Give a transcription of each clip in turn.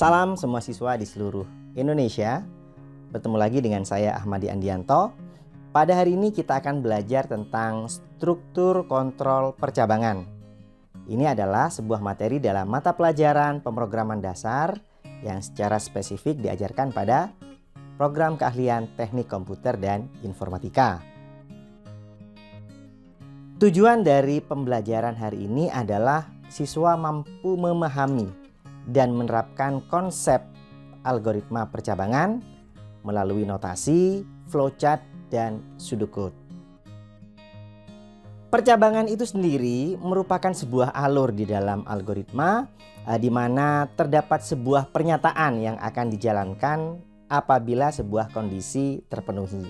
Salam semua siswa di seluruh Indonesia. Bertemu lagi dengan saya Ahmadi Andianto. Pada hari ini kita akan belajar tentang struktur kontrol percabangan. Ini adalah sebuah materi dalam mata pelajaran pemrograman dasar yang secara spesifik diajarkan pada program keahlian teknik komputer dan informatika. Tujuan dari pembelajaran hari ini adalah siswa mampu memahami dan menerapkan konsep algoritma percabangan melalui notasi, flowchart, dan pseudocode. Percabangan itu sendiri merupakan sebuah alur di dalam algoritma di mana terdapat sebuah pernyataan yang akan dijalankan apabila sebuah kondisi terpenuhi.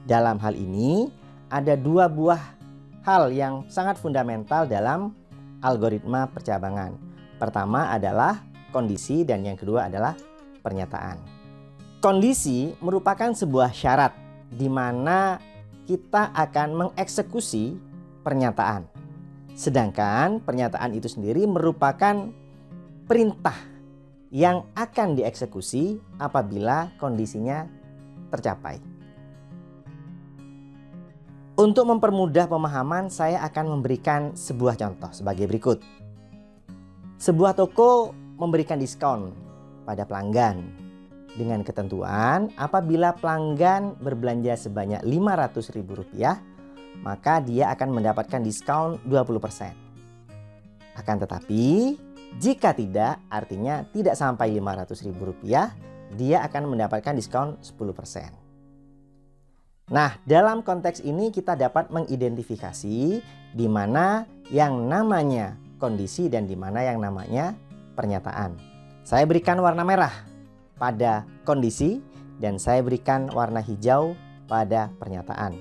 Dalam hal ini ada dua buah hal yang sangat fundamental dalam algoritma percabangan. Pertama adalah kondisi dan yang kedua adalah pernyataan. Kondisi merupakan sebuah syarat di mana kita akan mengeksekusi pernyataan. Sedangkan pernyataan itu sendiri merupakan perintah yang akan dieksekusi apabila kondisinya tercapai. Untuk mempermudah pemahaman, saya akan memberikan sebuah contoh sebagai berikut. Sebuah toko memberikan diskon pada pelanggan dengan ketentuan apabila pelanggan berbelanja sebanyak Rp500.000, maka dia akan mendapatkan diskon 20%. Akan tetapi, jika tidak, artinya tidak sampai Rp500.000, dia akan mendapatkan diskon 10%. Nah, dalam konteks ini kita dapat mengidentifikasi di mana yang namanya kondisi dan di mana yang namanya pernyataan. Saya berikan warna merah pada kondisi dan saya berikan warna hijau pada pernyataan.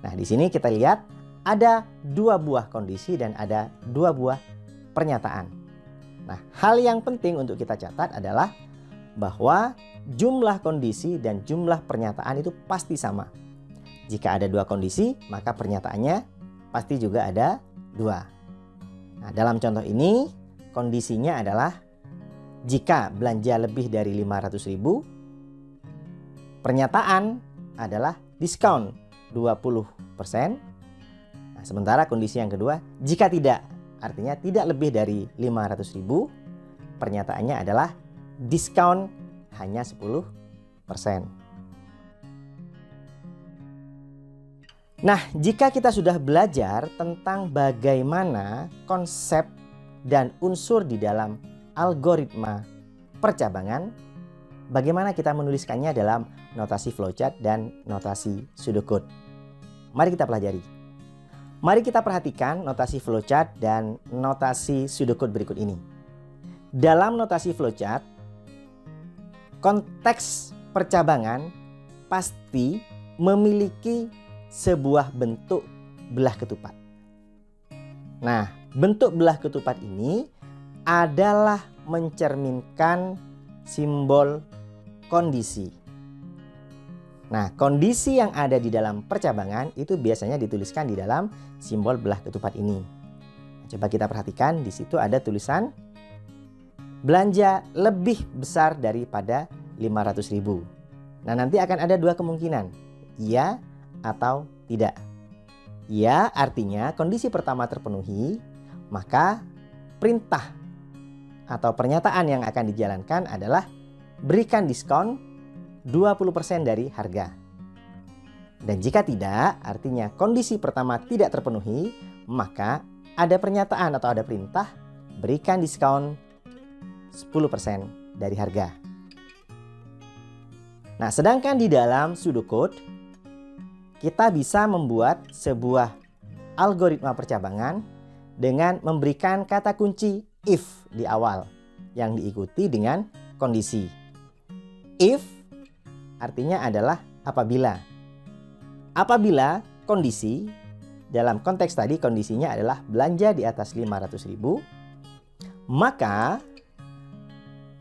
Nah, di sini kita lihat ada dua buah kondisi dan ada dua buah pernyataan. Nah, hal yang penting untuk kita catat adalah bahwa jumlah kondisi dan jumlah pernyataan itu pasti sama. Jika ada dua kondisi, maka pernyataannya pasti juga ada dua. Nah, dalam contoh ini kondisinya adalah jika belanja lebih dari Rp500.000, pernyataan adalah diskon 20%. Nah, sementara kondisi yang kedua, jika tidak, artinya tidak lebih dari Rp500.000, pernyataannya adalah diskon hanya 10%. Nah, jika kita sudah belajar tentang bagaimana konsep dan unsur di dalam algoritma percabangan, bagaimana kita menuliskannya dalam notasi flowchart dan notasi pseudocode. Mari kita pelajari. Mari kita perhatikan notasi flowchart dan notasi pseudocode berikut ini. Dalam notasi flowchart, konteks percabangan pasti memiliki sebuah bentuk belah ketupat. Nah, bentuk belah ketupat ini adalah mencerminkan simbol kondisi. Nah, kondisi yang ada di dalam percabangan itu biasanya dituliskan di dalam simbol belah ketupat ini. Coba kita perhatikan, di situ ada tulisan belanja lebih besar daripada Rp500.000. Nah, nanti akan ada dua kemungkinan, iya atau tidak. Ya, artinya kondisi pertama terpenuhi, maka perintah atau pernyataan yang akan dijalankan adalah berikan diskon 20% dari harga. Dan jika tidak, artinya kondisi pertama tidak terpenuhi, maka ada pernyataan atau ada perintah berikan diskon 10% dari harga. Nah, sedangkan di dalam pseudocode kita bisa membuat sebuah algoritma percabangan dengan memberikan kata kunci if di awal yang diikuti dengan kondisi. If artinya adalah apabila. Apabila kondisi dalam konteks tadi kondisinya adalah belanja di atas 500.000, maka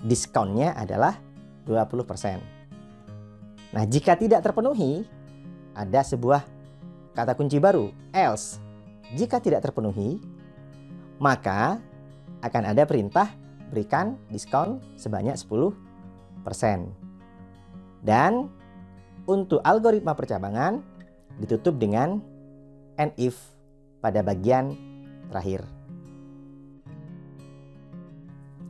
diskonnya adalah 20%. Nah, jika tidak terpenuhi, ada sebuah kata kunci baru, else. Jika tidak terpenuhi, maka akan ada perintah berikan diskon sebanyak 10%. Dan untuk algoritma percabangan ditutup dengan and if pada bagian terakhir.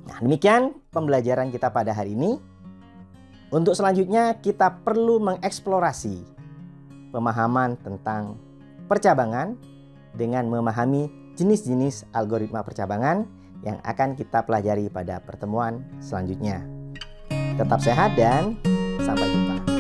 Nah, demikian pembelajaran kita pada hari ini. Untuk selanjutnya kita perlu mengeksplorasi pemahaman tentang percabangan dengan memahami jenis-jenis algoritma percabangan yang akan kita pelajari pada pertemuan selanjutnya. Tetap sehat dan sampai jumpa.